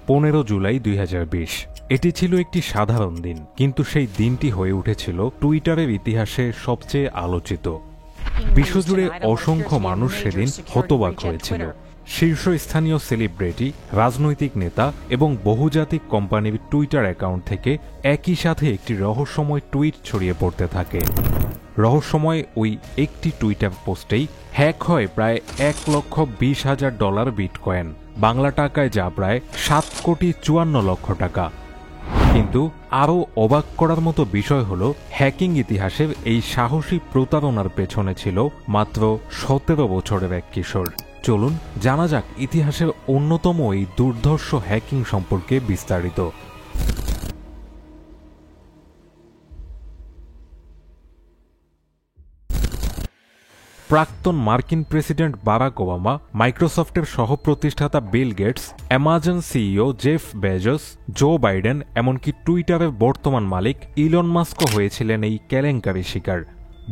15 জুলাই 2020। এটি ছিল একটি সাধারণ দিন, কিন্তু সেই দিনটি হয়ে উঠেছিল টুইটারের ইতিহাসে সবচেয়ে আলোচিত। বিশ্বজুড়ে অসংখ্য মানুষ সেদিন হতবাক হয়েছিল। শীর্ষস্থানীয় সেলিব্রিটি, রাজনৈতিক নেতা এবং বহুজাতিক কোম্পানির টুইটার অ্যাকাউন্ট থেকে একই সাথে একটি রহস্যময় টুইট ছড়িয়ে পড়তে থাকে। রহস্যময় ওই একটি টুইটার পোস্টেই হ্যাক হয় প্রায় $1,20,000 বিটকয়েন, বাংলা টাকায় যা প্রায় 7,54,00,000 টাকা। কিন্তু আরও অবাক করার মতো বিষয় হল, হ্যাকিং ইতিহাসের এই সাহসী প্রতারণার পেছনে ছিল মাত্র 17 বছরের এক কিশোর। চলুন জানা যাক ইতিহাসের অন্যতম এই দুর্ধর্ষ হ্যাকিং সম্পর্কে বিস্তারিত। প্রাক্তন মার্কিন প্রেসিডেন্ট বারাক ওবামা, মাইক্রোসফটের সহপ্রতিষ্ঠাতা Bill Gates, Amazon CEO Jeff Bezos, Joe Biden, এমনকি টুইটারের বর্তমান মালিক ইলন মাস্কও হয়েছিলেন এই কেলেঙ্কারি শিকার।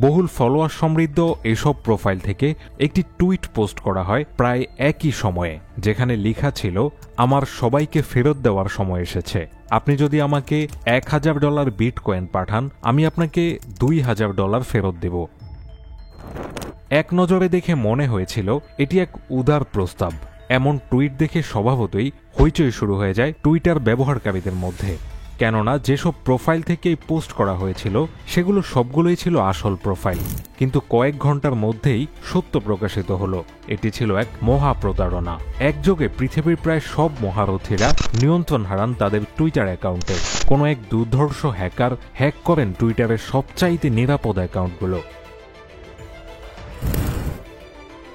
বহুল ফলোয়ার সমৃদ্ধ এসব প্রোফাইল থেকে একটি টুইট পোস্ট করা হয় প্রায় একই সময়ে, যেখানে লেখা ছিল, আমার সবাইকে ফেরত দেওয়ার সময় এসেছে। আপনি যদি আমাকে $1,000 বিটকয়েন পাঠান, আমি আপনাকে $2,000 ফেরত দেব। এক নজরে দেখে মনে হয়েছিল এটি এক উদার প্রস্তাব। এমন টুইট দেখে স্বভাবতই হইচই শুরু হয়ে যায় টুইটার ব্যবহারকারীদের মধ্যে, কেননা যেসব প্রোফাইল থেকে পোস্ট করা হয়েছিল সেগুলো সবগুলোই ছিল আসল প্রোফাইল। কিন্তু কয়েক ঘন্টার মধ্যেই সত্য প্রকাশিত হলো, এটি ছিল এক মহা প্রতারণা। একযোগে পৃথিবীর প্রায় সব মহারথীরা নিয়ন্ত্রণ হারান তাদের টুইটার অ্যাকাউন্টে। কোনো এক দুর্ধর্ষ হ্যাকার হ্যাক করেন টুইটারের সবচাইতে নিরাপদ অ্যাকাউন্টগুলো।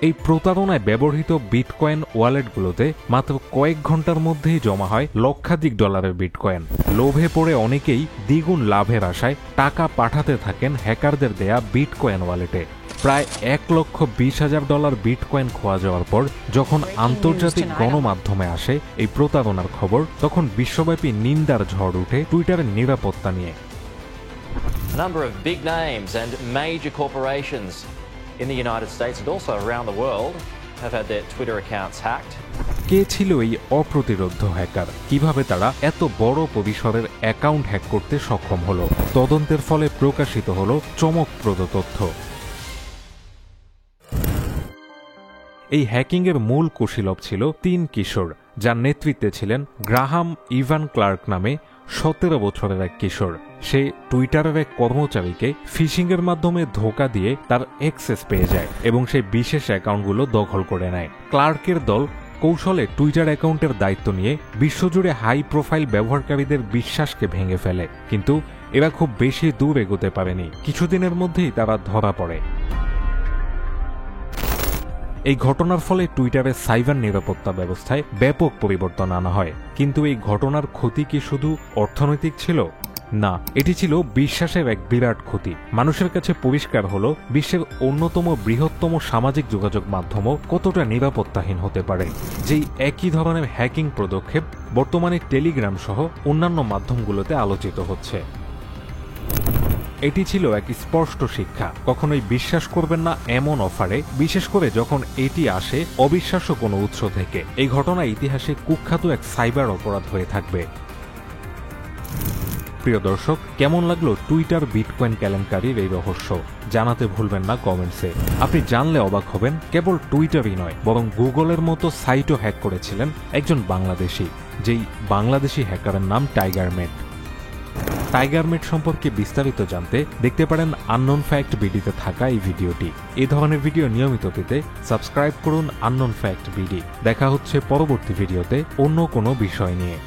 এই প্রতারণায় ব্যবহৃত বিটকয়েন ওয়ালেটগুলোতে মাত্র কয়েক ঘন্টার মধ্যেই জমা হয় লক্ষাধিক ডলারের বিটকয়েন। লোভে পড়ে অনেকেই দ্বিগুণ লাভের আশায় টাকা পাঠাতে থাকেন হ্যাকারদের দেয়া বিটকয়েন ওয়ালেটে। প্রায় $1,20,000 বিটকয়েন খোয়া যাওয়ার পর যখন আন্তর্জাতিক গণমাধ্যমে আসে এই প্রতারণার খবর, তখন বিশ্বব্যাপী নিন্দার ঝড় উঠে টুইটারের নিরাপত্তা নিয়ে। A number of big names and major corporations in the United States and also around the world have had their Twitter accounts hacked. কে ছিল এই অপ্রতিরোধ্য হ্যাকার? কিভাবে তারা এত বড় পরিসরের অ্যাকাউন্ট হ্যাক করতে সক্ষম হলো? তদন্তের ফলে প্রকাশিত হলো চমকপ্রদ তথ্য। এই হ্যাকিংয়ের মূল কুশীলব ছিল 3 কিশোর, যার নেতৃত্বে ছিলেন গ্রাহাম ইভান ক্লার্ক নামে 17 বছরের এক কিশোর। সে টুইটারের এক কর্মচারীকে ফিশিংয়ের মাধ্যমে ধোঁকা দিয়ে তার অ্যাক্সেস পেয়ে যায় এবং সেই বিশেষ অ্যাকাউন্টগুলো দখল করে নেয়। ক্লার্কের দল কৌশলে টুইটার অ্যাকাউন্টের দায়িত্ব নিয়ে বিশ্বজুড়ে হাই প্রোফাইল ব্যবহারকারীদের বিশ্বাসকে ভেঙে ফেলে, কিন্তু এরা খুব বেশি দূর এগোতে পারেনি। কিছুদিনের মধ্যেই তারা ধরা পড়ে। এই ঘটনার ফলে টুইটারের সাইবার নিরাপত্তা ব্যবস্থায় ব্যাপক পরিবর্তন আনা হয়। কিন্তু এই ঘটনার ক্ষতি কি শুধু অর্থনৈতিক ছিল? না, এটি ছিল বিশ্বাসের এক বিরাট ক্ষতি। মানুষের কাছে পরিষ্কার হলো বিশ্বের অন্যতম বৃহত্তম সামাজিক যোগাযোগ মাধ্যমও কতটা নিরাপত্তাহীন হতে পারে। যেই একই ধরনের হ্যাকিং পদক্ষেপ বর্তমানে টেলিগ্রাম সহ অন্যান্য মাধ্যমগুলোতে আলোচিত হচ্ছে। এটি ছিল এক স্পষ্ট শিক্ষা, কখনোই বিশ্বাস করবেন না এমন অফারে, বিশেষ করে যখন এটি আসে অবিশ্বাস্য কোনো উৎস থেকে। এই ঘটনা ইতিহাসে কুখ্যাত এক সাইবার অপরাধ হয়ে থাকবে। প্রিয় দর্শক, কেমন লাগলো টুইটার বিটকয়েন কেলেঙ্কারির এই রহস্য? জানাতে ভুলবেন না কমেন্টসে। আপনি জানলে অবাক হবেন, কেবল টুইটারই নয়, বরং গুগলের মতো সাইটও হ্যাক করেছিলেন একজন বাংলাদেশি, যেই বাংলাদেশি হ্যাকারের নাম টাইগারমেট। টাইগারমেট সম্পর্কে বিস্তারিত জানতে দেখতে পারেন আননোন ফ্যাক্ট বিডিতে থাকা এই ভিডিওটি। এই ধরনের ভিডিও নিয়মিত পেতে সাবস্ক্রাইব করুন আননোন ফ্যাক্ট বিডি। দেখা হচ্ছে পরবর্তী ভিডিওতে অন্য কোনো বিষয় নিয়ে।